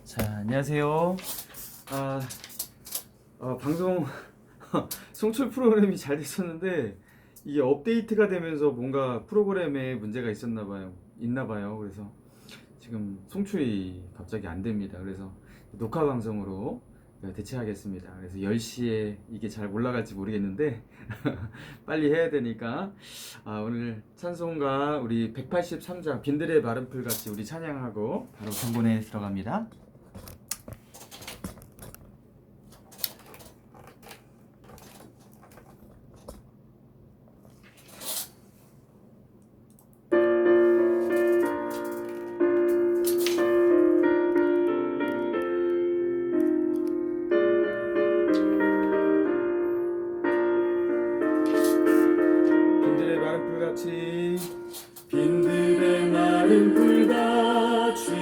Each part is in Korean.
자, 안녕하세요. 방송 송출 프로그램이 잘 됐었는데 이게 업데이트가 되면서 뭔가 프로그램에 문제가 있나 봐요. 그래서 지금 송출이 갑자기 안 됩니다. 그래서 녹화 방송으로 대체하겠습니다. 그래서 10시에 이게 잘 올라갈지 모르겠는데 빨리 해야 되니까 오늘 찬송가 우리 183장 빈들의 마른 풀같이 우리 찬양하고 바로 경건에 들어갑니다. 빈들의 마른 풀같이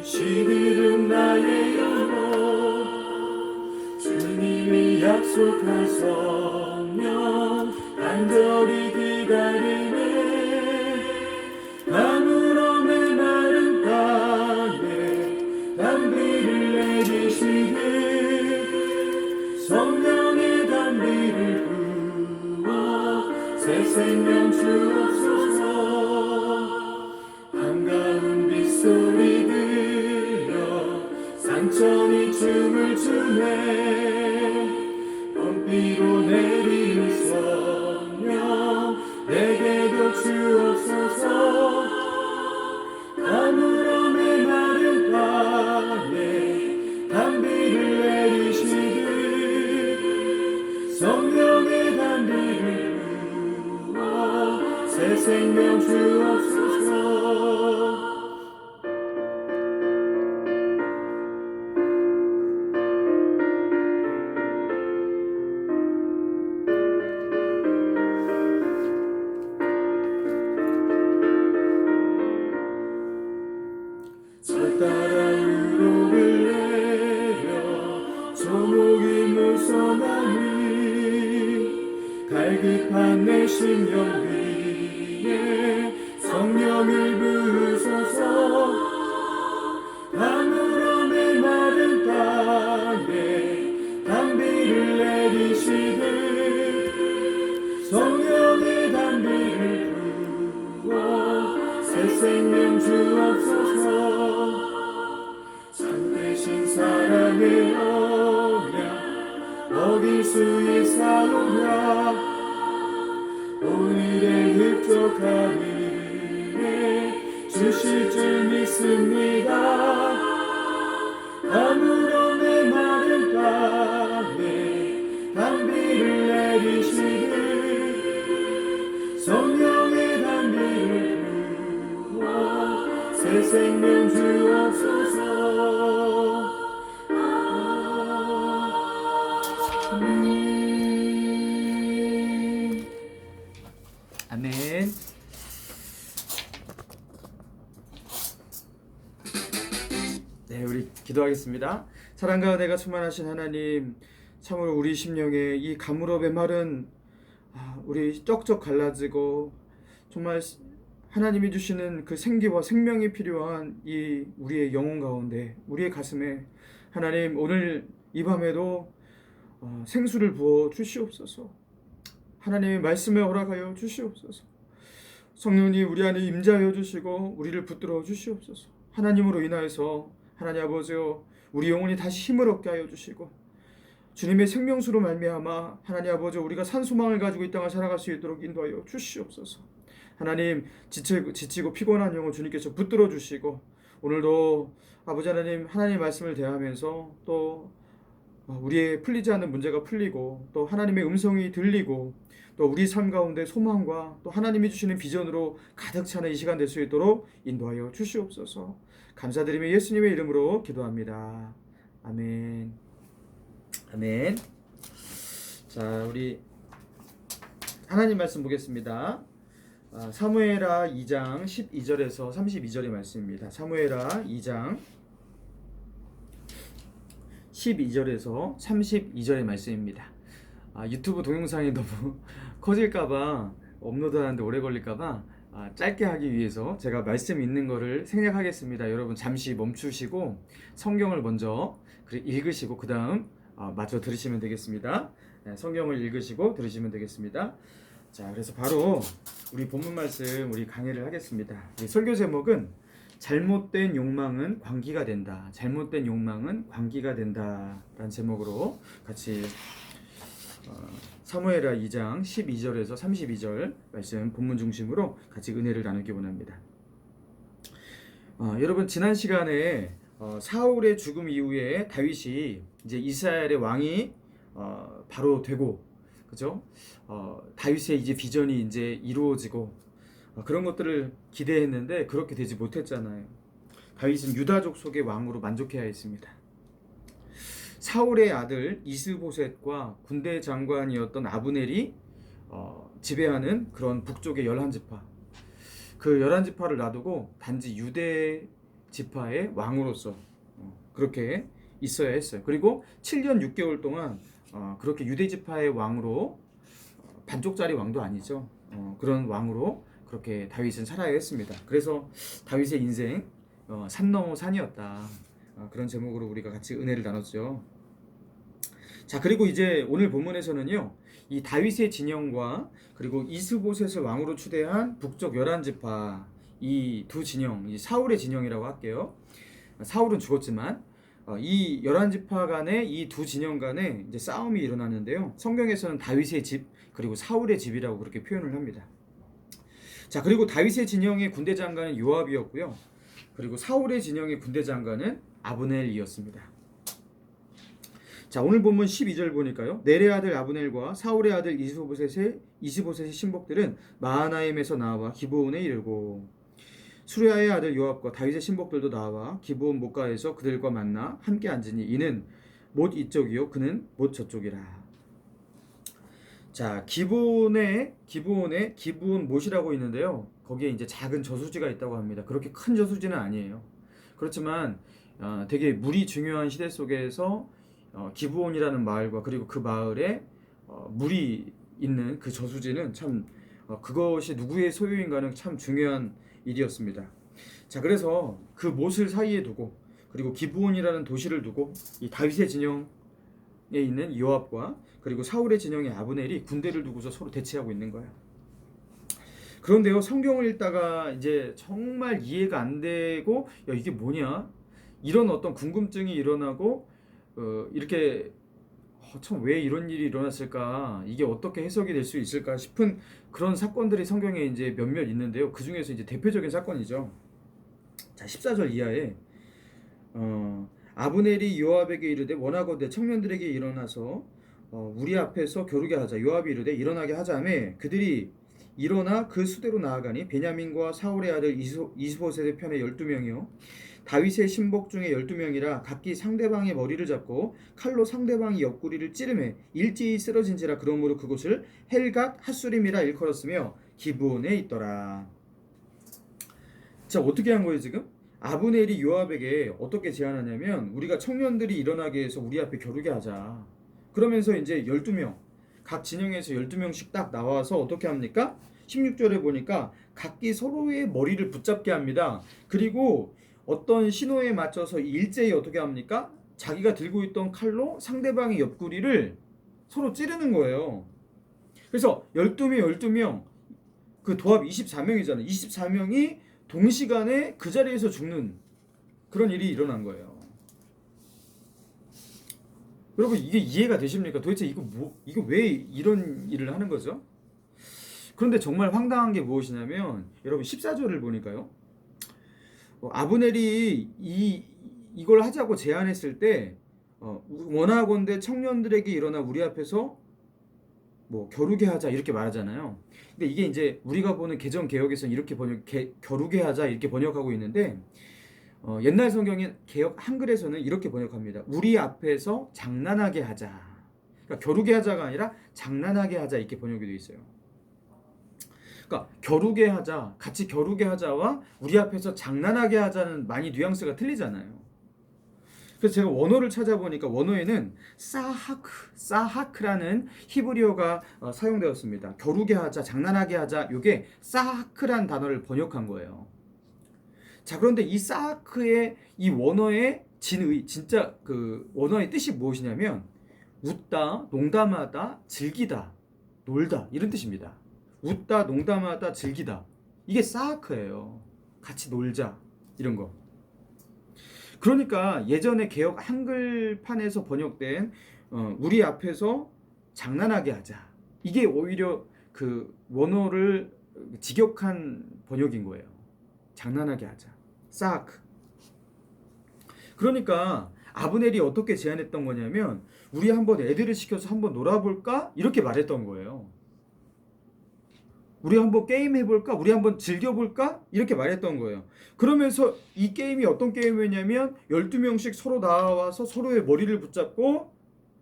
시들은 나의 영혼 주님이 약속하셨면 간절히 기다리네 가물음의 마른 땅에 단비를 내리시네 성령의 단비를 부어 새 생명 주옵소서 한가운 빗소리 들려 산천이 춤을 추네 봄비로 내리는 성령 내게도 주옵소서 가물음의 마른 땅에 단비를 내리시듯 성령의 단비를 새 생명 주옵소서 절 따라 의록을 내려 조목이 무성하니 갈급한 내 심령 위에 성령을 부으소서 가물음의 마른 땅에 단비를 내리시듯 성령의 단비를 부어 새 생명 주옵소서 참되신 사랑의 언약 어길 수 있사오랴 오늘의 흡족한 은혜 주실 줄 믿습니다 가물음의 마른 땅에 단비를 내리시듯 성령의 단비를 부어 새 생명 주옵소서 아멘. 네, 우리 기도하겠습니다. 사랑과 은혜가 충만하신 하나님, 참으로 우리 심령에 이 가물업의 말은 우리 쩍쩍 갈라지고 정말 하나님이 주시는 그 생기와 생명이 필요한 이 우리의 영혼 가운데 우리의 가슴에 하나님 오늘 이 밤에도 생수를 부어 주시옵소서. 하나님의 말씀을 허락하여 주시옵소서. 성령님 우리 안에 임재하여 주시고 우리를 붙들어 주시옵소서. 하나님으로 인하여서 하나님 아버지여 우리 영혼이 다시 힘을 얻게 하여 주시고 주님의 생명수로 말미암아 하나님 아버지 우리가 산소망을 가지고 이 땅을 살아갈 수 있도록 인도하여 주시옵소서. 하나님 지치고 피곤한 영혼 주님께서 붙들어 주시고 오늘도 아버지 하나님 말씀을 대하면서 또 우리의 풀리지 않는 문제가 풀리고 또 하나님의 음성이 들리고 또 우리 삶 가운데 소망과 또 하나님이 주시는 비전으로 가득 차는 이 시간 될 수 있도록 인도하여 주시옵소서. 감사드리며 예수님의 이름으로 기도합니다. 아멘. 아멘. 자, 우리 하나님 말씀 보겠습니다. 사무엘하 2장 12절에서 32절의 말씀입니다. 사무엘하 2장 12절에서 32절의 말씀입니다. 유튜브 동영상이 너무 커질까봐 업로드하는데 오래 걸릴까봐 짧게 하기 위해서 제가 말씀 있는 거를 생략하겠습니다. 여러분 잠시 멈추시고 성경을 먼저 읽으시고 그 다음 마저 들으시면 되겠습니다. 네, 성경을 읽으시고 들으시면 되겠습니다. 자, 그래서 바로 우리 본문 말씀 우리 강의를 하겠습니다. 우리 설교 제목은 잘못된 욕망은 광기가 된다. 잘못된 욕망은 광기가 된다. 라는 제목으로 같이 사무엘하 2장 12절에서 32절 말씀 본문 중심으로 같이 은혜를 나누기 원합니다. 여러분 지난 시간에 사울의 죽음 이후에 다윗이 이제 이스라엘의 왕이 바로 되고, 그죠? 다윗의 이제 비전이 이제 이루어지고 그런 것들을 기대했는데 그렇게 되지 못했잖아요. 다윗은 유다족 속의 왕으로 만족해야 했습니다. 사울의 아들 이스보셋과 군대 장관이었던 아브넬이 지배하는 그런 북쪽의 11지파, 그 11지파를 놔두고 단지 유대 지파의 왕으로서 그렇게 있어야 했어요. 그리고 7년 6개월 동안 그렇게 유대 지파의 왕으로, 반쪽짜리 왕도 아니죠, 그런 왕으로 그렇게 다윗은 살아야 했습니다. 그래서 다윗의 인생 산 넘어 산이었다. 그런 제목으로 우리가 같이 은혜를 나눴죠. 자, 그리고 이제 오늘 본문에서는요, 이 다윗의 진영과 그리고 이스보셋을 왕으로 추대한 북쪽 11지파, 이 두 진영, 이 사울의 진영이라고 할게요. 사울은 죽었지만 이 11지파 간의 이 두 진영 간에 이제 싸움이 일어나는데요. 성경에서는 다윗의 집 그리고 사울의 집이라고 그렇게 표현을 합니다. 자, 그리고 다윗의 진영의 군대 장관은 요압이었고요. 그리고 사울의 진영의 군대 장관은 아브넬이었습니다. 자, 오늘 본문 12절 보니까요, 넬의 아들 아브넬과 사울의 아들 이스보셋의 신복들은 마하나임에서 나와 기브온에 이르고, 수리아의 아들 요압과 다윗의 신복들도 나와 기브온 목가에서 그들과 만나 함께 앉으니 이는 못 이쪽이요 그는 못 저쪽이라. 자, 기브온에 기브온 못이라고 있는데요, 거기에 이제 작은 저수지가 있다고 합니다. 그렇게 큰 저수지는 아니에요. 그렇지만 되게 물이 중요한 시대 속에서 기브온이라는 마을과 그리고 그 마을에 물이 있는 그 저수지는 참 그것이 누구의 소유인가는 참 중요한 일이었습니다. 자, 그래서 그 못을 사이에 두고 그리고 기브온이라는 도시를 두고 이 다윗의 진영에 있는 요압과 그리고 사울의 진영의 아브넬이 군대를 두고서 서로 대치하고 있는 거예요. 그런데요, 성경을 읽다가 이제 정말 이해가 안 되고, 야, 이게 뭐냐? 이런 어떤 궁금증이 일어나고, 이렇게 참 왜 이런 일이 일어났을까? 이게 어떻게 해석이 될 수 있을까 싶은 그런 사건들이 성경에 이제 몇몇 있는데요. 그 중에서 이제 대표적인 사건이죠. 자, 14절 이하에 아브넬이 요압에게 이르되 원하건대 청년들에게 일어나서 우리 앞에서 겨루게 하자. 요압이 이르되 일어나게 하자매 그들이 일어나 그 수대로 나아가니 베냐민과 사울의 아들 이스보셋의 편에 12명이요 다윗의 신복 중에 12명이라 각기 상대방의 머리를 잡고 칼로 상대방의 옆구리를 찌르매 일제히 쓰러진지라. 그러므로 그곳을 헬갓 핫수림이라 일컬었으며 기브온에 있더라. 자, 어떻게 한 거예요 지금? 아브넬이 요압에게 어떻게 제안하냐면, 우리가 청년들이 일어나게 해서 우리 앞에 겨루게 하자. 그러면서 이제 12명, 각 진영에서 12명씩 딱 나와서 어떻게 합니까? 16절에 보니까 각기 서로의 머리를 붙잡게 합니다. 그리고 어떤 신호에 맞춰서 일제히 어떻게 합니까? 자기가 들고 있던 칼로 상대방의 옆구리를 서로 찌르는 거예요. 그래서 12명, 그 도합 24명이잖아요. 24명이 동시간에 그 자리에서 죽는 그런 일이 일어난 거예요. 여러분, 이게 이해가 되십니까? 도대체 이거 왜 이런 일을 하는 거죠? 그런데 정말 황당한 게 무엇이냐면, 여러분 14절을 보니까요, 아브넬이 이걸 하자고 제안했을 때 원하건대 청년들에게 일어나 우리 앞에서 뭐 겨루게 하자 이렇게 말하잖아요. 근데 이게 이제 우리가 보는 개정 개혁에서는 이렇게 겨루게 하자 이렇게 번역하고 있는데, 옛날 성경인 개혁 한글에서는 이렇게 번역합니다. 우리 앞에서 장난하게 하자. 그러니까 겨루게 하자가 아니라 장난하게 하자 이렇게 번역이 되어 있어요. 그러니까 겨루게 하자, 같이 겨루게 하자와 우리 앞에서 장난하게 하자는 많이 뉘앙스가 틀리잖아요. 그래서 제가 원어를 찾아보니까 원어에는 사하크라는 히브리어가 사용되었습니다. 겨루게 하자, 장난하게 하자, 이게 사하크란 단어를 번역한 거예요. 자, 그런데 이 사하크의 이 원어의 진짜 그 원어의 뜻이 무엇이냐면 웃다, 농담하다, 즐기다, 놀다 이런 뜻입니다. 웃다, 농담하다, 즐기다. 이게 사하크예요. 같이 놀자 이런 거. 그러니까 예전에 개역 한글판에서 번역된 우리 앞에서 장난하게 하자. 이게 오히려 그 원어를 직역한 번역인 거예요. 장난하게 하자. 사하크. 그러니까 아브넬이 어떻게 제안했던 거냐면 우리 한번 애들을 시켜서 한번 놀아볼까? 이렇게 말했던 거예요. 우리 한번 게임 해볼까? 우리 한번 즐겨볼까? 이렇게 말했던 거예요. 그러면서 이 게임이 어떤 게임이었냐면 12명씩 서로 나와서 서로의 머리를 붙잡고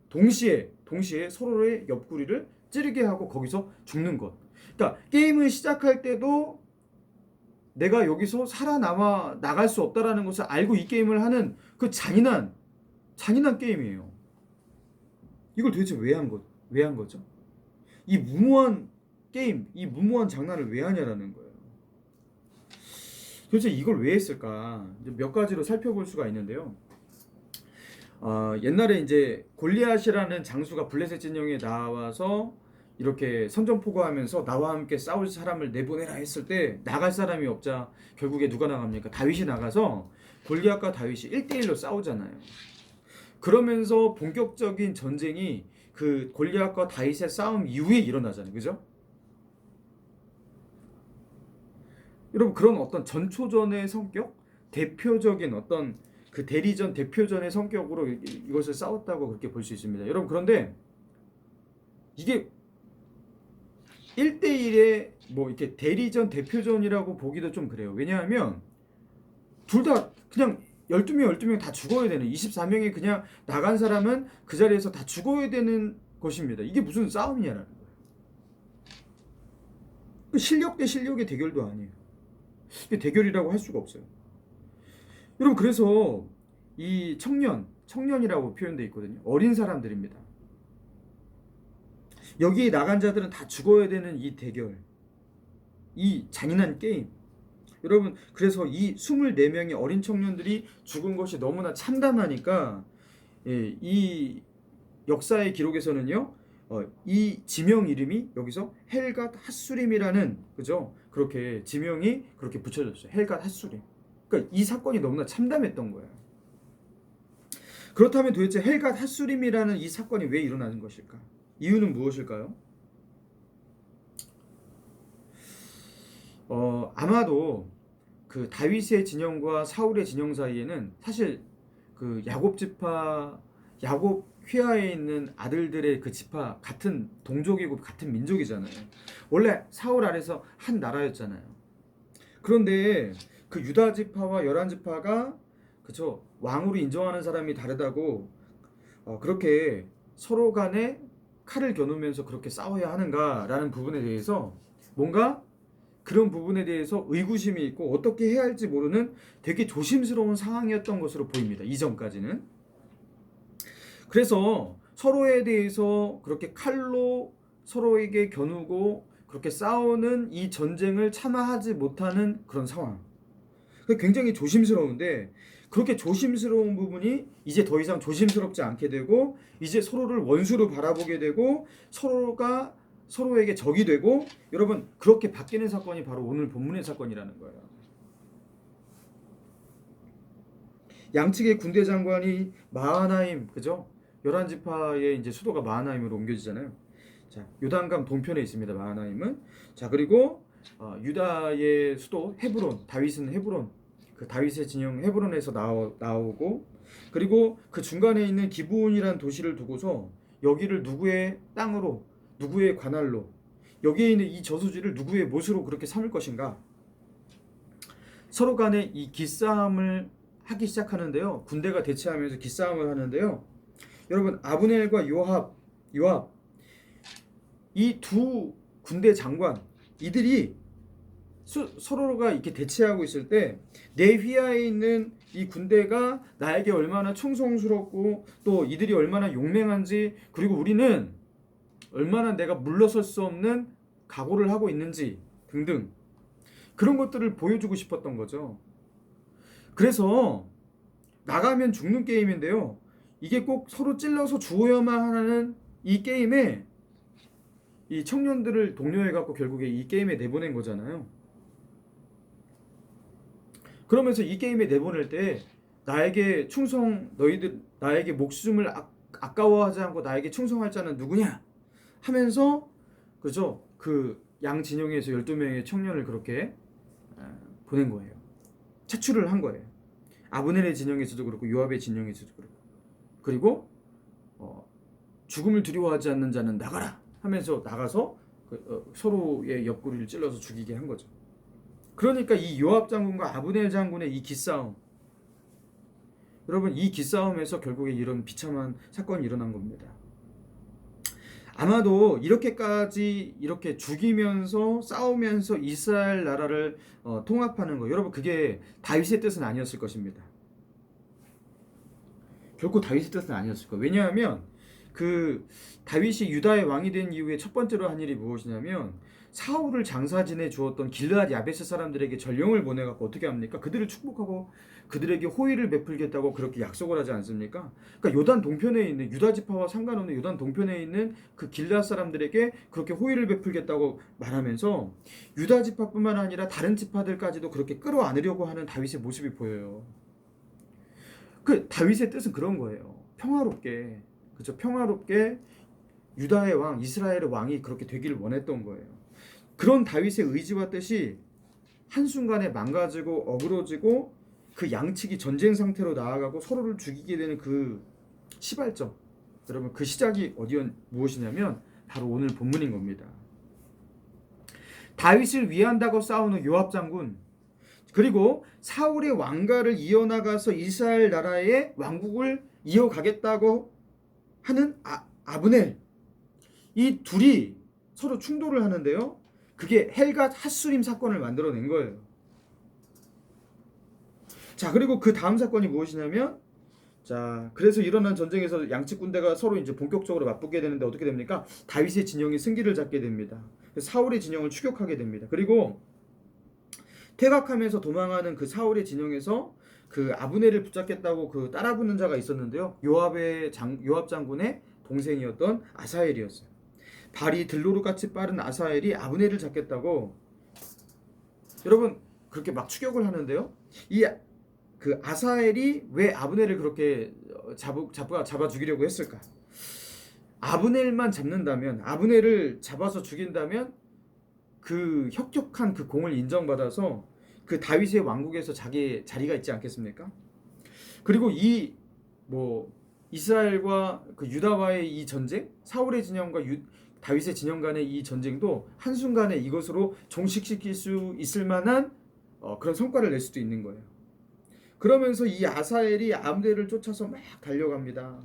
동시에 서로의 옆구리를 찌르게 하고 거기서 죽는 것. 그러니까 게임을 시작할 때도 내가 여기서 살아남아 나갈 수 없다라는 것을 알고 이 게임을 하는 그 잔인한 게임이에요. 이걸 도대체 왜 한 거죠? 이 무모한 게임, 이 무모한 장난을 왜 하냐라는 거예요. 도대체 이걸 왜 했을까? 몇 가지로 살펴볼 수가 있는데요. 옛날에 이제 골리앗이라는 장수가 블레셋 진영에 나와서 이렇게 선전포고하면서 나와 함께 싸울 사람을 내보내라 했을 때 나갈 사람이 없자 결국에 누가 나갑니까? 다윗이 나가서 골리앗과 다윗이 1대1로 싸우잖아요. 그러면서 본격적인 전쟁이 그 골리앗과 다윗의 싸움 이후에 일어나잖아요. 그죠? 여러분 그런 어떤 전초전의 성격? 대표적인 어떤 그 대리전 대표전의 성격으로 이것을 싸웠다고 그렇게 볼 수 있습니다. 여러분 그런데 이게 1대1의 뭐 이렇게 대리전 대표전이라고 보기도 좀 그래요. 왜냐하면 둘 다 그냥 12명 다 죽어야 되는 24명이 그냥 나간 사람은 그 자리에서 다 죽어야 되는 것입니다. 이게 무슨 싸움이냐라는 거예요. 실력 대 실력의 대결도 아니에요. 이게 대결이라고 할 수가 없어요. 여러분 그래서 이 청년이라고 표현되어 있거든요. 어린 사람들입니다. 여기에 나간 자들은 다 죽어야 되는 이 대결, 이 잔인한 게임. 여러분 그래서 이 24명의 어린 청년들이 죽은 것이 너무나 참담하니까 이 역사의 기록에서는요 이 지명 이름이 여기서 헬갓 핫수림이라는 그죠? 그렇게 지명이 그렇게 붙여졌어요. 헬갓 핫수림. 그러니까 이 사건이 너무나 참담했던 거예요. 그렇다면 도대체 헬갓 핫수림이라는 이 사건이 왜 일어나는 것일까? 이유는 무엇일까요? 아마도 그 다윗의 진영과 사울의 진영 사이에는 사실 그 야곱 휘하에 있는 아들들의 그 지파 같은 동족이고 같은 민족이잖아요. 원래 사울 아래서 한 나라였잖아요. 그런데 그 유다 지파와 열한 지파가 그쵸 왕으로 인정하는 사람이 다르다고 그렇게 서로 간에 칼을 겨누면서 그렇게 싸워야 하는가라는 부분에 대해서 뭔가 그런 부분에 대해서 의구심이 있고 어떻게 해야 할지 모르는 되게 조심스러운 상황이었던 것으로 보입니다. 이전까지는. 그래서 서로에 대해서 그렇게 칼로 서로에게 겨누고 그렇게 싸우는 이 전쟁을 참아하지 못하는 그런 상황. 굉장히 조심스러운데 그렇게 조심스러운 부분이 이제 더 이상 조심스럽지 않게 되고 이제 서로를 원수로 바라보게 되고 서로가 서로에게 적이 되고 여러분 그렇게 바뀌는 사건이 바로 오늘 본문의 사건이라는 거예요. 양측의 군대 장관이 마하나임 그죠? 11지파의 이제 수도가 마하나임으로 옮겨지잖아요. 자, 요단강 동편에 있습니다. 마하나임은. 자, 그리고 유다의 수도 헤브론, 다윗은 헤브론, 그 다윗의 진영 헤브론에서 나오고 그리고 그 중간에 있는 기브온이라는 도시를 두고서 여기를 누구의 땅으로 누구의 관할로 여기에 있는 이 저수지를 누구의 못으로 그렇게 삼을 것인가 서로 간에 이 기싸움을 하기 시작하는데요. 군대가 대치하면서 기싸움을 하는데요. 여러분 아브넬과 요압 이 두 군대 장관 이들이 서로가 이렇게 대치하고 있을 때 내 휘하에 있는 이 군대가 나에게 얼마나 충성스럽고 또 이들이 얼마나 용맹한지, 그리고 우리는 얼마나 내가 물러설 수 없는 각오를 하고 있는지 등등, 그런 것들을 보여주고 싶었던 거죠. 그래서 나가면 죽는 게임인데요, 이게 꼭 서로 찔러서 죽어야만 하는 이 게임에 이 청년들을 독려해갖고 결국에 이 게임에 내보낸 거잖아요. 그러면서 이 게임에 내보낼 때 나에게 너희들 나에게 목숨을 아까워하지 않고 나에게 충성할 자는 누구냐 하면서, 그죠, 그 양 진영에서 12명의 청년을 그렇게 보낸 거예요. 차출을 한 거예요. 아브넬의 진영에서도 그렇고 요압의 진영에서도 그렇고. 그리고 죽음을 두려워하지 않는 자는 나가라 하면서 나가서 서로의 옆구리를 찔러서 죽이게 한 거죠. 그러니까 이 요압 장군과 아브넬 장군의 이 기싸움, 여러분, 이 기싸움에서 결국에 이런 비참한 사건이 일어난 겁니다. 아마도 이렇게까지 이렇게 죽이면서 싸우면서 이스라엘 나라를 통합하는 거, 여러분, 그게 다윗의 뜻은 아니었을 것입니다. 결코 다윗의 뜻은 아니었을 거예요. 왜냐하면 그 다윗이 유다의 왕이 된 이후에 첫 번째로 한 일이 무엇이냐면, 사울을 장사 지내 주었던 길르앗 야베스 사람들에게 전령을 보내갖고 어떻게 합니까? 그들을 축복하고 그들에게 호의를 베풀겠다고 그렇게 약속을 하지 않습니까? 그러니까 요단 동편에 있는, 유다 지파와 상관없는 요단 동편에 있는 그 길르앗 사람들에게 그렇게 호의를 베풀겠다고 말하면서 유다 지파뿐만 아니라 다른 지파들까지도 그렇게 끌어안으려고 하는 다윗의 모습이 보여요. 그 다윗의 뜻은 그런 거예요. 평화롭게, 그렇죠? 평화롭게 유다의 왕, 이스라엘의 왕이 그렇게 되기를 원했던 거예요. 그런 다윗의 의지와 뜻이 한순간에 망가지고 어그러지고 그 양측이 전쟁 상태로 나아가고 서로를 죽이게 되는 그 시발점, 여러분, 그 시작이 무엇이냐면 바로 오늘 본문인 겁니다. 다윗을 위한다고 싸우는 요압 장군, 그리고 사울의 왕가를 이어나가서 이스라엘 나라의 왕국을 이어가겠다고 하는 아브넬, 이 둘이 서로 충돌을 하는데요, 그게 헬갓 핫수림 사건을 만들어낸 거예요. 자, 그리고 그 다음 사건이 무엇이냐면, 자, 그래서 일어난 전쟁에서 양측 군대가 서로 이제 본격적으로 맞붙게 되는데 어떻게 됩니까? 다윗의 진영이 승기를 잡게 됩니다. 사울의 진영을 추격하게 됩니다. 그리고 퇴각하면서 도망하는 그 사울의 진영에서 그 아브넬을 붙잡겠다고 그 따라붙는 자가 있었는데요, 요압 장군의 동생이었던 아사엘이었어요. 발이 들노루같이 빠른 아사엘이 아브넬을 잡겠다고, 여러분, 그렇게 막 추격을 하는데요, 그 아사엘이 왜 아브넬을 그렇게 잡아 죽이려고 했을까? 아브넬만 잡는다면, 아브넬을 잡아서 죽인다면 그 혁혁한 그 공을 인정받아서 그 다윗의 왕국에서 자기 자리가 있지 않겠습니까? 그리고 이스라엘과 그 유다와의 이 전쟁, 사울의 진영과 다윗의 진영 간의 이 전쟁도 한순간에 이것으로 종식시킬 수 있을 만한 그런 성과를 낼 수도 있는 거예요. 그러면서 이 아사엘이 아브넬을 쫓아서 막 달려갑니다.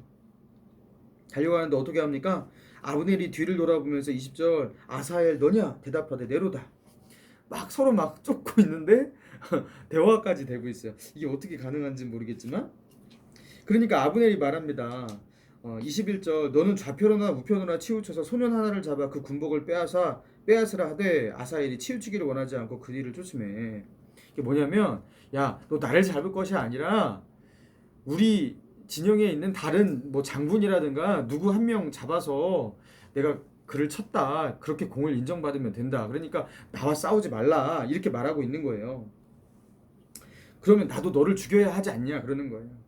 달려가는데 어떻게 합니까? 아브넬이 뒤를 돌아보면서 20절, 아사엘 너냐? 대답하되 내로다. 막 서로 막 쫓고 있는데 대화까지 되고 있어요. 이게 어떻게 가능한지 모르겠지만, 그러니까 아브넬이 말합니다. 21절, 너는 좌편으로나 우편으로나 치우쳐서 소년 하나를 잡아 그 군복을 빼앗으라 하되 아사엘이 치우치기를 원하지 않고 그 뒤를 쫓으매. 이게 뭐냐면, 야, 너 나를 잡을 것이 아니라 우리 진영에 있는 다른 장군이라든가 누구 한 명 잡아서 내가 그를 쳤다, 그렇게 공을 인정받으면 된다. 그러니까 나와 싸우지 말라, 이렇게 말하고 있는 거예요. 그러면 나도 너를 죽여야 하지 않냐, 그러는 거예요.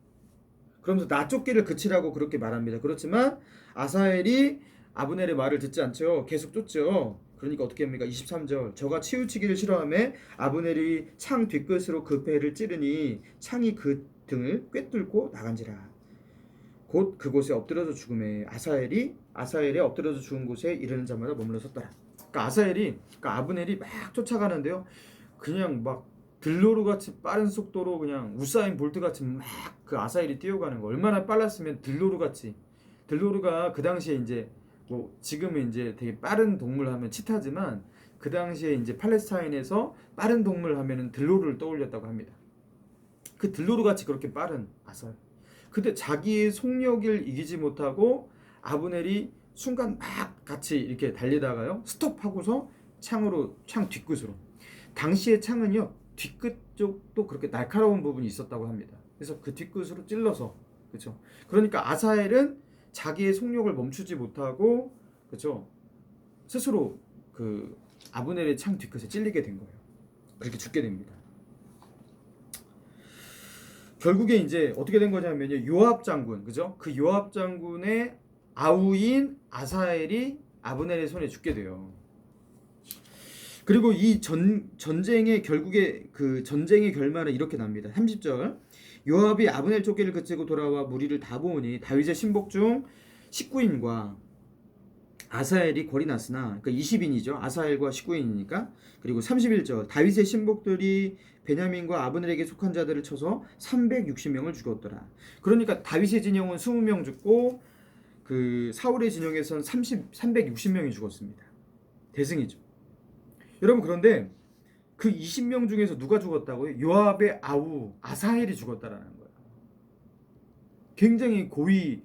그러면서 나 쫓기를 그치라고 그렇게 말합니다. 그렇지만 아사엘이 아브넬의 말을 듣지 않죠. 계속 쫓죠. 그러니까 어떻게 합니까? 23절, 저가 치우치기를 싫어하며 아브넬이 창 뒷끝으로 그 배를 찌르니 창이 그 등을 꿰뚫고 나간지라. 곧 그곳에 엎드려져 죽음에 아사엘이 엎드려져 죽은 곳에 이르는 자마다 머물러 섰더라. 그러니까 아브넬이 막 쫓아가는데요, 그냥 막 들로루 같이 빠른 속도로, 그냥 우사인 볼트 같이 막 그 아사엘이 뛰어가는 거, 얼마나 빨랐으면 들로루가 그 당시에 이제 지금은 이제 되게 빠른 동물 하면 치타지만 그 당시에 이제 팔레스타인에서 빠른 동물 하면은 들로르를 떠올렸다고 합니다. 그 들로르 같이 그렇게 빠른 아살. 근데 자기의 속력을 이기지 못하고 아브넬이 순간 막 같이 이렇게 달리다가요 스톱하고서 창 뒤끝으로. 당시의 창은요 뒤끝 쪽도 그렇게 날카로운 부분이 있었다고 합니다. 그래서 그 뒤끝으로 찔러서 그렇죠. 그러니까 아사엘은 자기의 속력을 멈추지 못하고 그렇죠 스스로 그 아브넬의 창 뒤끝에 찔리게 된 거예요. 그렇게 죽게 됩니다. 결국에 이제 어떻게 된 거냐면요 요압 장군 그죠? 그 요압 장군의 아우인 아사엘이 아브넬의 손에 죽게 돼요. 그리고 이 전쟁의 결국에 그 전쟁의 결말은 이렇게 납니다. 30절 요압이 아브넬 쫓기를 그치고 돌아와 무리를 다 모으니 다윗의 신복 중 19인과 아사엘이 골이 났으나 그러니까 20인이죠. 아사엘과 19인이니까. 그리고 31절 다윗의 신복들이 베냐민과 아브넬에게 속한 자들을 쳐서 360명을 죽였더라. 그러니까 다윗의 진영은 20명 죽고 그 사울의 진영에서는 360명이 죽었습니다. 대승이죠. 여러분 그런데 그 20명 중에서 누가 죽었다고요? 요압의 아우 아사헬이 죽었다라는 거예요. 굉장히 고위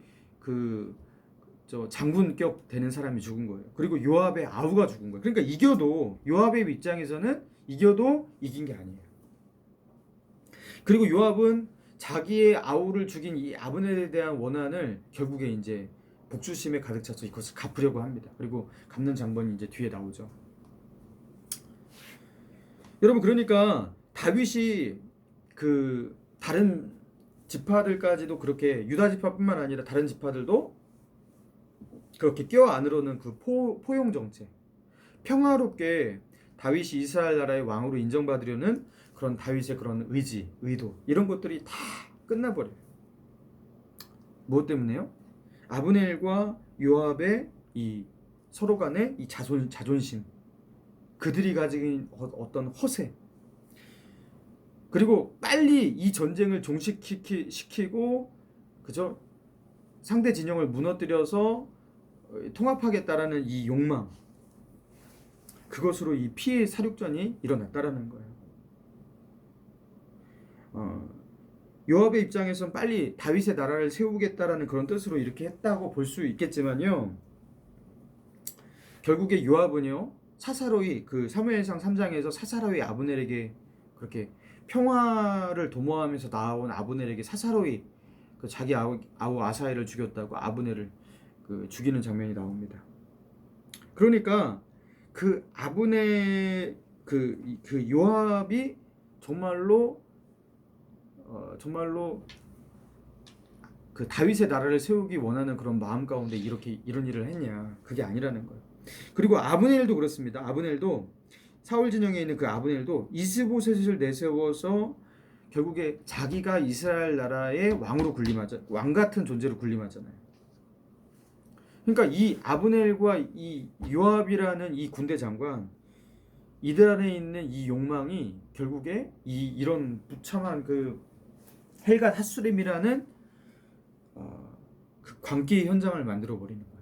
장군격 되는 사람이 죽은 거예요. 그리고 요압의 아우가 죽은 거예요. 그러니까 이겨도 요압의 입장에서는 이겨도 이긴 게 아니에요. 그리고 요압은 자기의 아우를 죽인 이 아브넬에 대한 원한을 결국에 이제 복수심에 가득 차서 이것을 갚으려고 합니다. 그리고 갚는 장면이 이제 뒤에 나오죠. 여러분 그러니까 다윗이 그 다른 지파들까지도 그렇게 유다 지파뿐만 아니라 다른 지파들도 그렇게 껴 안으로는 그 포용 정책, 평화롭게 다윗이 이스라엘 나라의 왕으로 인정받으려는 그런 다윗의 그런 의지, 의도 이런 것들이 다 끝나버려요. 무엇 때문에요? 아브넬과 요압의 이 서로 간의 이 자존심, 그들이 가진 어떤 허세, 그리고 빨리 이 전쟁을 종식시키고 그죠? 상대 진영을 무너뜨려서 통합하겠다라는 이 욕망, 그것으로 이 피해 사륙전이 일어났다라는 거예요. 요압의 입장에서는 빨리 다윗의 나라를 세우겠다라는 그런 뜻으로 이렇게 했다고 볼 수 있겠지만요. 결국에 요압은요 사사로이 그 사무엘상 3장에서 사사로이 아브넬에게 그렇게 평화를 도모하면서 나온 아브넬에게 사사로이 그 자기 아우 아사엘을 죽였다고 아브넬을 그 죽이는 장면이 나옵니다. 그러니까 그 아브넬 그 요압이 정말로 그 다윗의 나라를 세우기 원하는 그런 마음 가운데 이렇게 이런 일을 했냐? 그게 아니라는 거예요. 그리고 아브넬도 그렇습니다. 아브넬도 사울 진영에 있는 그 아브넬도 이스보셋을 내세워서 결국에 자기가 이스라엘 나라의 왕 같은 존재로 군림하잖아요. 그러니까 이 아브넬과 이 요압이라는 이 군대 장관, 이들 안에 있는 이 욕망이 결국에 이런 무참한 그 헬갓 핫수림이라는 그 광기의 현장을 만들어 버리는 거예요.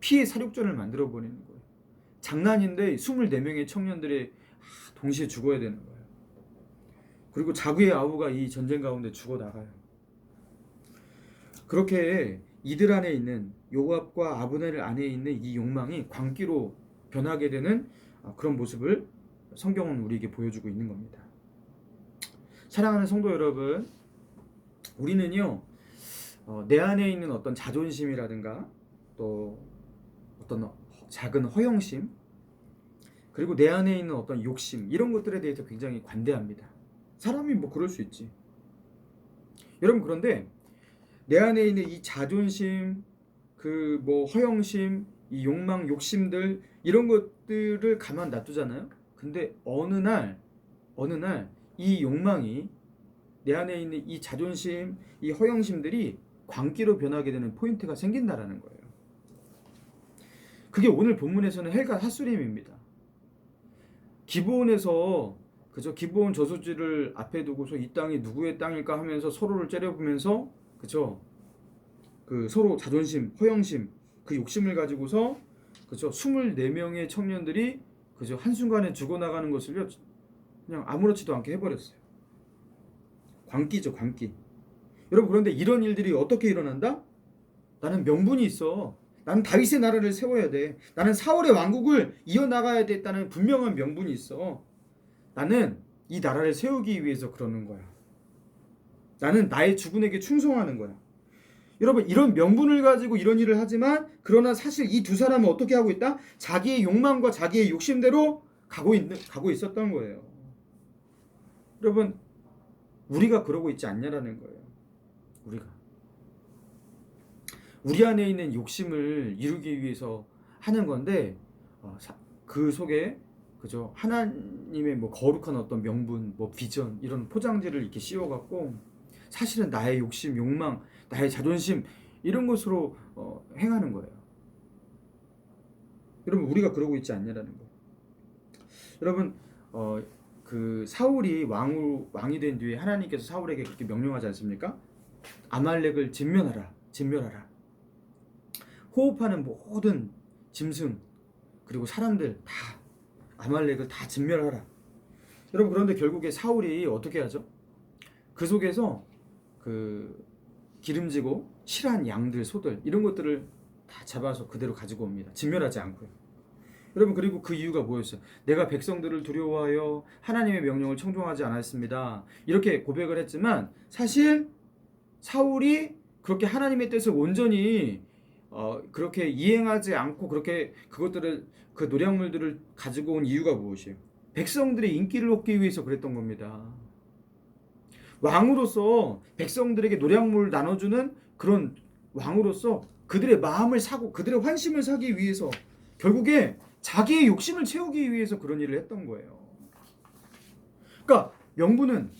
피해 사륙전을 만들어 버리는 거예요. 장난인데 24명의 청년들이 동시에 죽어야 되는 거예요. 그리고 자기의 아우가 이 전쟁 가운데 죽어 나가요. 그렇게 이들 안에 있는 요압과 아브넬 안에 있는 이 욕망이 광기로 변하게 되는 그런 모습을 성경은 우리에게 보여주고 있는 겁니다. 사랑하는 성도 여러분, 우리는요 내 안에 있는 어떤 자존심이라든가 또 어떤 작은 허영심, 그리고 내 안에 있는 어떤 욕심, 이런 것들에 대해서 굉장히 관대합니다. 사람이 뭐 그럴 수 있지. 여러분 그런데 내 안에 있는 이 자존심, 그 뭐 허영심, 이 욕망, 욕심들 이런 것들을 가만 놔두잖아요. 근데 어느 날 이 욕망이 내 안에 있는 이 자존심, 이 허영심들이 광기로 변하게 되는 포인트가 생긴다라는 거예요. 그게 오늘 본문에서는 헬갓 핫수림입니다. 기브온에서 그죠? 기브온 저수지를 앞에 두고서 이 땅이 누구의 땅일까 하면서 서로를 째려보면서 그죠? 그 서로 자존심, 허영심, 그 욕심을 가지고서 그죠? 24명의 청년들이 그죠? 한순간에 죽어나가는 것을요 그냥 아무렇지도 않게 해버렸어요. 광기죠, 광기. 여러분, 그런데 이런 일들이 어떻게 일어난다? 나는 명분이 있어. 나는 다윗의 나라를 세워야 돼. 나는 사울의 왕국을 이어나가야 됐다는 분명한 명분이 있어. 나는 이 나라를 세우기 위해서 그러는 거야. 나는 나의 주군에게 충성하는 거야. 여러분, 이런 명분을 가지고 이런 일을 하지만 그러나 사실 이 두 사람은 어떻게 하고 있다? 자기의 욕망과 자기의 욕심대로 가고 있었던 거예요. 여러분, 우리가 그러고 있지 않냐라는 거예요. 우리 안에 있는 욕심을 이루기 위해서 하는 건데 그 속에 그죠? 하나님의 뭐 거룩한 어떤 명분, 뭐 비전 이런 포장지를 이렇게 씌워갖고 사실은 나의 욕심, 욕망, 나의 자존심 이런 것으로 행하는 거예요. 여러분, 우리가 그러고 있지 않냐라는 거예요. 여러분, 그 사울이 왕이 된 뒤에 하나님께서 사울에게 그렇게 명령하지 않습니까? 아말렉을 진멸하라. 호흡하는 모든 짐승 그리고 사람들 다 아말렉을 다 진멸하라. 여러분, 그런데 결국에 사울이 어떻게 하죠? 그 속에서 그 기름지고 실한 양들, 소들 이런 것들을 다 잡아서 그대로 가지고 옵니다. 진멸하지 않고요. 여러분, 그리고 그 이유가 뭐였어요? 내가 백성들을 두려워하여 하나님의 명령을 청종하지 않았습니다. 이렇게 고백을 했지만 사실 사울이 그렇게 하나님의 뜻을 온전히 그렇게 이행하지 않고 그렇게 그것들을 그 노략물들을 가지고 온 이유가 무엇이에요? 백성들의 인기를 얻기 위해서 그랬던 겁니다. 왕으로서 백성들에게 노략물을 나눠주는 그런 왕으로서 그들의 마음을 사고 그들의 환심을 사기 위해서 결국에 자기의 욕심을 채우기 위해서 그런 일을 했던 거예요. 그러니까 명분은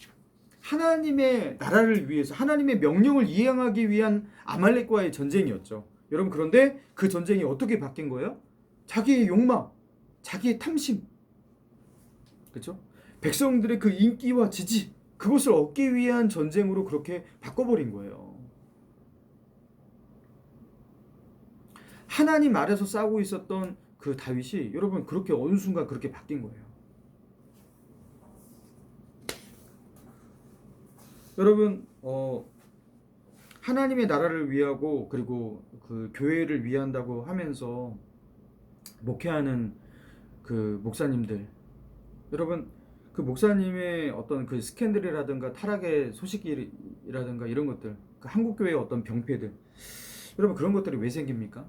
하나님의 나라를 위해서 하나님의 명령을 이행하기 위한 아말렉과의 전쟁이었죠. 여러분, 그런데 그 전쟁이 어떻게 바뀐 거예요? 자기의 욕망, 자기의 탐심, 그렇죠? 백성들의 그 인기와 지지 그것을 얻기 위한 전쟁으로 그렇게 바꿔버린 거예요. 하나님 아래서 싸우고 있었던 그 다윗이 여러분 그렇게 어느 순간 그렇게 바뀐 거예요. 여러분, 하나님의 나라를 위하고 그리고 그 교회를 위한다고 하면서 목회하는 그 목사님들, 여러분 그 목사님의 어떤 그 스캔들이라든가 타락의 소식이라든가 이런 것들, 그 한국 교회의 어떤 병폐들, 여러분 그런 것들이 왜 생깁니까?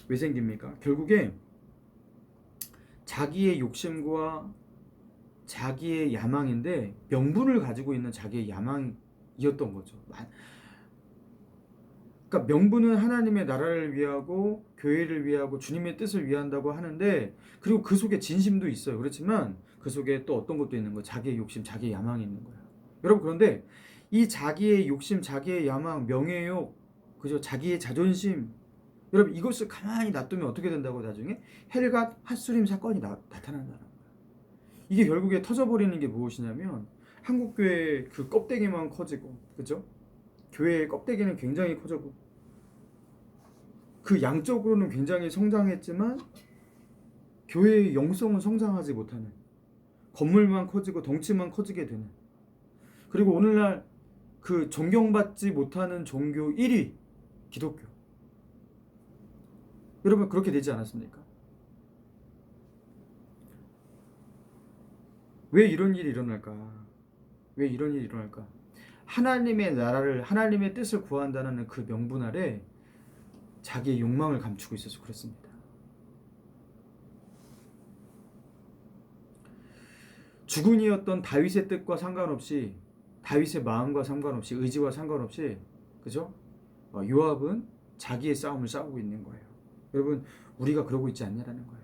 왜 생깁니까? 결국에 자기의 욕심과 자기의 야망인데 명분을 가지고 있는 자기의 야망이었던 거죠. 그러니까 명분은 하나님의 나라를 위하고 교회를 위하고 주님의 뜻을 위한다고 하는데 그리고 그 속에 진심도 있어요. 그렇지만 그 속에 또 어떤 것도 있는 거예요. 자기의 욕심, 자기의 야망이 있는 거예요. 여러분, 그런데 이 자기의 욕심, 자기의 야망, 명예욕, 그죠? 자기의 자존심, 여러분 이것을 가만히 놔두면 어떻게 된다고? 나중에 헬갓 핫수림 사건이 나타난다는 거예요. 이게 결국에 터져버리는 게 무엇이냐면 한국교회 그 껍데기만 커지고, 그죠? 교회의 껍데기는 굉장히 커졌고 그 양적으로는 굉장히 성장했지만 교회의 영성은 성장하지 못하는, 건물만 커지고 덩치만 커지게 되는, 그리고 오늘날 그 존경받지 못하는 종교 1위 기독교. 여러분 그렇게 되지 않았습니까? 왜 이런 일이 일어날까? 왜 이런 일이 일어날까? 하나님의 나라를, 하나님의 뜻을 구한다는 그 명분 아래 자기의 욕망을 감추고 있어서 그렇습니다. 주군이었던 다윗의 뜻과 상관없이, 다윗의 마음과 상관없이, 의지와 상관없이, 그죠? 요압은 자기의 싸움을 싸우고 있는 거예요. 여러분, 우리가 그러고 있지 않냐라는 거예요.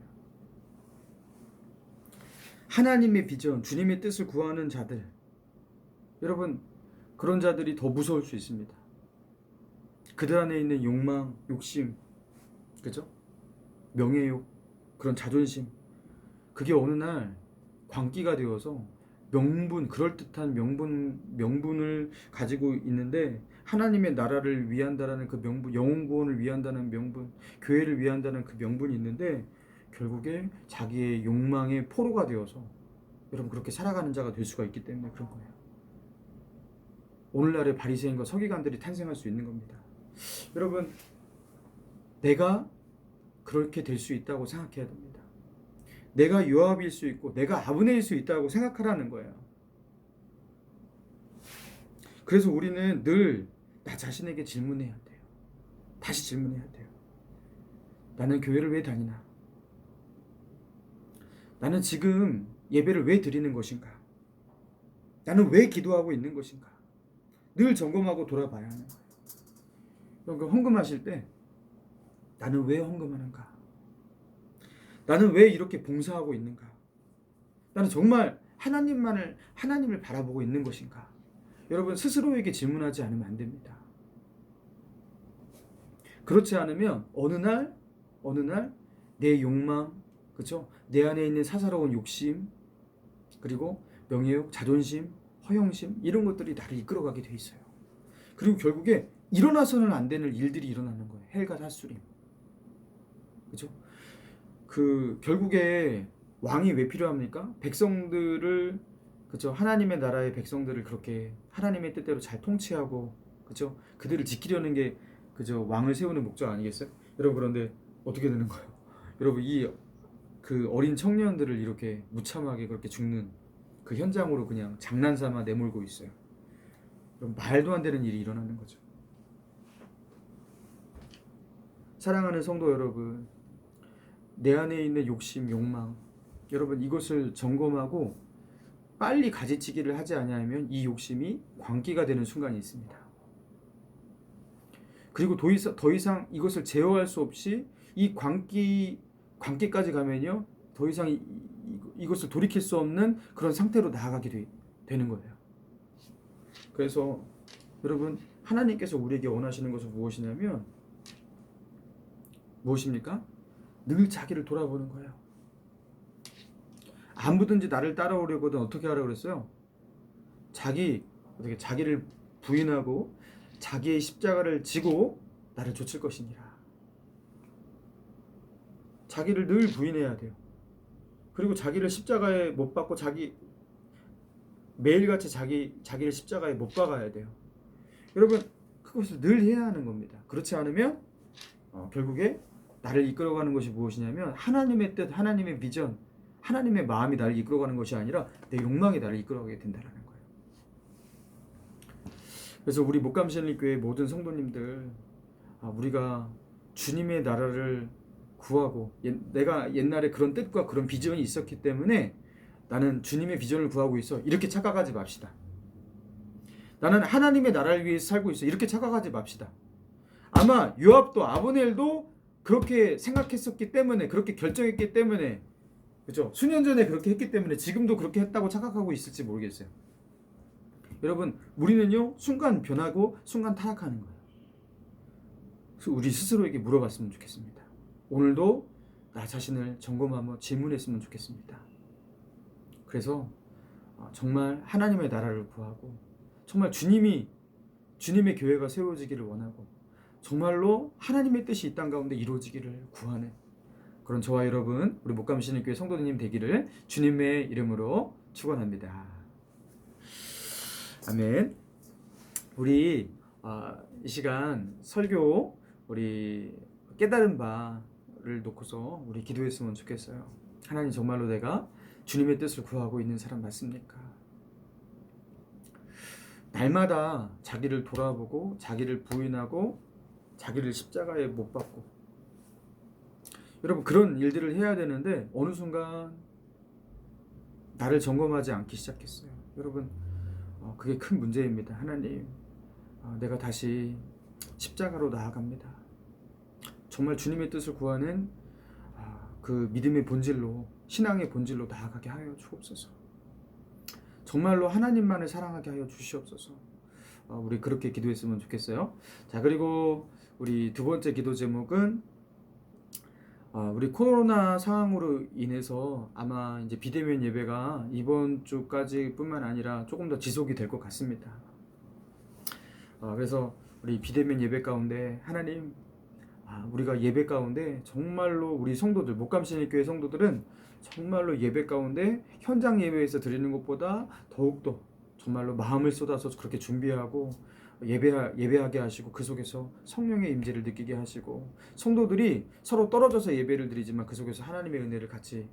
하나님의 비전, 주님의 뜻을 구하는 자들, 여러분 그런 자들이 더 무서울 수 있습니다. 그들 안에 있는 욕망, 욕심, 그죠? 명예욕, 그런 자존심, 그게 어느 날 광기가 되어서 명분, 그럴듯한 명분을 가지고 있는데 하나님의 나라를 위한다라는 그 명분, 영혼 구원을 위한다는 명분, 교회를 위한다는 그 명분이 있는데 결국에 자기의 욕망의 포로가 되어서 여러분 그렇게 살아가는 자가 될 수가 있기 때문에 그런 거예요. 오늘날의 바리새인과 서기관들이 탄생할 수 있는 겁니다. 여러분 내가 그렇게 될 수 있다고 생각해야 됩니다. 내가 요압일 수 있고 내가 아브넬일 수 있다고 생각하라는 거예요. 그래서 우리는 늘 나 자신에게 질문해야 돼요. 다시 질문해야 돼요. 나는 교회를 왜 다니나? 나는 지금 예배를 왜 드리는 것인가? 나는 왜 기도하고 있는 것인가? 늘 점검하고 돌아봐야 하는 거예요. 그러니까 헌금하실 때 나는 왜 헌금하는가? 나는 왜 이렇게 봉사하고 있는가? 나는 정말 하나님을 바라보고 있는 것인가? 여러분 스스로에게 질문하지 않으면 안 됩니다. 그렇지 않으면 어느 날 내 욕망, 그렇죠? 내 안에 있는 사사로운 욕심, 그리고 명예욕, 자존심, 허영심 이런 것들이 나를 이끌어가게 돼 있어요. 그리고 결국에 일어나서는 안 되는 일들이 일어나는 거예요. 헬과 핫수림, 그렇죠? 결국에 왕이 왜 필요합니까? 백성들을, 그렇죠? 하나님의 나라의 백성들을 그렇게 하나님의 뜻대로 잘 통치하고, 그렇죠? 그들을 지키려는 게 그죠? 왕을 세우는 목적 아니겠어요? 여러분 그런데 어떻게 되는 거예요? 여러분 그 어린 청년들을 이렇게 무참하게 그렇게 죽는 그 현장으로 그냥 장난삼아 내몰고 있어요. 그럼 말도 안 되는 일이 일어나는 거죠. 사랑하는 성도 여러분, 내 안에 있는 욕심, 욕망, 여러분 이것을 점검하고 빨리 가지치기를 하지 아니하면 이 욕심이 광기가 되는 순간이 있습니다. 그리고 더 이상 이것을 제어할 수 없이 이 광기까지 가면요 더 이상 이것을 돌이킬 수 없는 그런 상태로 나아가게 되는 거예요. 그래서 여러분 하나님께서 우리에게 원하시는 것은 무엇입니까? 늘 자기를 돌아보는 거예요. 아무든지 나를 따라오려거든 어떻게 하라고 그랬어요? 자기를 부인하고 자기의 십자가를 지고 나를 좇을 것이니라. 자기를 늘 부인해야 돼요. 그리고 자기를 십자가에 못 박고 매일같이 자기를 십자가에 못 박아야 돼요. 여러분 그것을 늘 해야 하는 겁니다. 그렇지 않으면 결국에 나를 이끌어가는 것이 무엇이냐면 하나님의 뜻, 하나님의 비전, 하나님의 마음이 나를 이끌어가는 것이 아니라 내 욕망이 나를 이끌어가게 된다는 거예요. 그래서 우리 목감신일교회 모든 성도님들, 우리가 주님의 나라를 구하고, 내가 옛날에 그런 뜻과 그런 비전이 있었기 때문에 나는 주님의 비전을 구하고 있어, 이렇게 착각하지 맙시다. 나는 하나님의 나라를 위해서 살고 있어, 이렇게 착각하지 맙시다. 아마 요압도 아브넬도 그렇게 생각했었기 때문에, 그렇게 결정했기 때문에, 그렇죠? 수년 전에 그렇게 했기 때문에 지금도 그렇게 했다고 착각하고 있을지 모르겠어요. 여러분 우리는요 순간 변하고 순간 타락하는 거예요. 그래서 우리 스스로에게 물어봤으면 좋겠습니다. 오늘도 나 자신을 점검하며 질문했으면 좋겠습니다. 그래서 정말 하나님의 나라를 구하고, 정말 주님의 교회가 세워지기를 원하고, 정말로 하나님의 뜻이 이 땅 가운데 이루어지기를 구하는 그런 저와 여러분, 우리 목감신일교회 성도님 되기를 주님의 이름으로 축원합니다. 아멘. 우리 이 시간 설교, 우리 깨달은 바를 놓고서 우리 기도했으면 좋겠어요. 하나님, 정말로 내가 주님의 뜻을 구하고 있는 사람 맞습니까? 날마다 자기를 돌아보고 자기를 부인하고 자기를 십자가에 못 박고, 여러분 그런 일들을 해야 되는데 어느 순간 나를 점검하지 않기 시작했어요. 여러분 그게 큰 문제입니다. 하나님, 내가 다시 십자가로 나아갑니다. 정말 주님의 뜻을 구하는 그 믿음의 본질로, 신앙의 본질로 나아가게 하여 주옵소서. 정말로 하나님만을 사랑하게 하여 주시옵소서. 우리 그렇게 기도했으면 좋겠어요. 자, 그리고 우리 두 번째 기도 제목은 우리 코로나 상황으로 인해서 아마 이제 비대면 예배가 이번 주까지뿐만 아니라 조금 더 지속이 될 것 같습니다. 그래서 우리 비대면 예배 가운데 하나님, 우리가 예배 가운데 정말로 우리 성도들, 목감신일교회 성도들은 정말로 예배 가운데 현장 예배에서 드리는 것보다 더욱더 정말로 마음을 쏟아서 그렇게 준비하고 예배하게 하시고 그 속에서 성령의 임재를 느끼게 하시고 성도들이 서로 떨어져서 예배를 드리지만 그 속에서 하나님의 은혜를 같이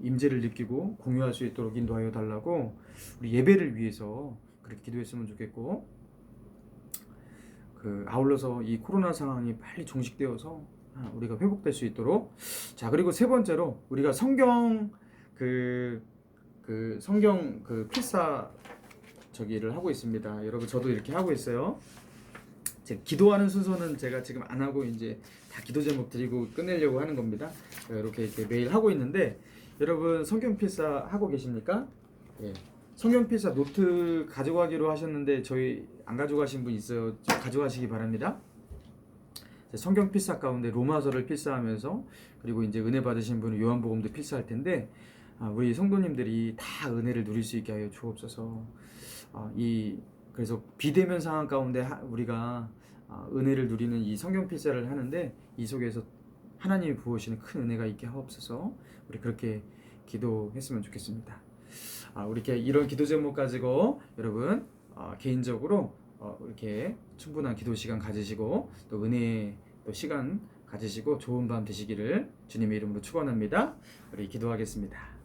임재를 느끼고 공유할 수 있도록 인도하여 달라고 우리 예배를 위해서 그렇게 기도했으면 좋겠고, 아울러서 이 코로나 상황이 빨리 종식되어서 우리가 회복될 수 있도록. 자, 그리고 세 번째로 우리가 성경 성경 필사 저기를 하고 있습니다. 여러분, 저도 이렇게 하고 있어요. 제 기도하는 순서는 제가 지금 안 하고 이제 다 기도 제목 드리고 끝내려고 하는 겁니다. 이렇게 매일 하고 있는데, 여러분 성경 필사 하고 계십니까? 예. 성경 필사 노트 가져가기로 하셨는데 저희 안 가져가신 분 있어요. 좀 가져가시기 바랍니다. 성경 필사 가운데 로마서를 필사하면서, 그리고 이제 은혜 받으신 분은 요한복음도 필사할 텐데, 우리 성도님들이 다 은혜를 누릴 수 있게 하여 주옵소서. 그래서 비대면 상황 가운데 우리가 은혜를 누리는 이 성경 필사를 하는데, 이 속에서 하나님이 부으시는 큰 은혜가 있게 하옵소서. 우리 그렇게 기도했으면 좋겠습니다. 우리 이런 기도 제목 가지고 여러분 개인적으로 이렇게 충분한 기도 시간 가지시고 또 은혜 또 시간 가지시고 좋은 밤 되시기를 주님의 이름으로 축원합니다. 우리 기도하겠습니다.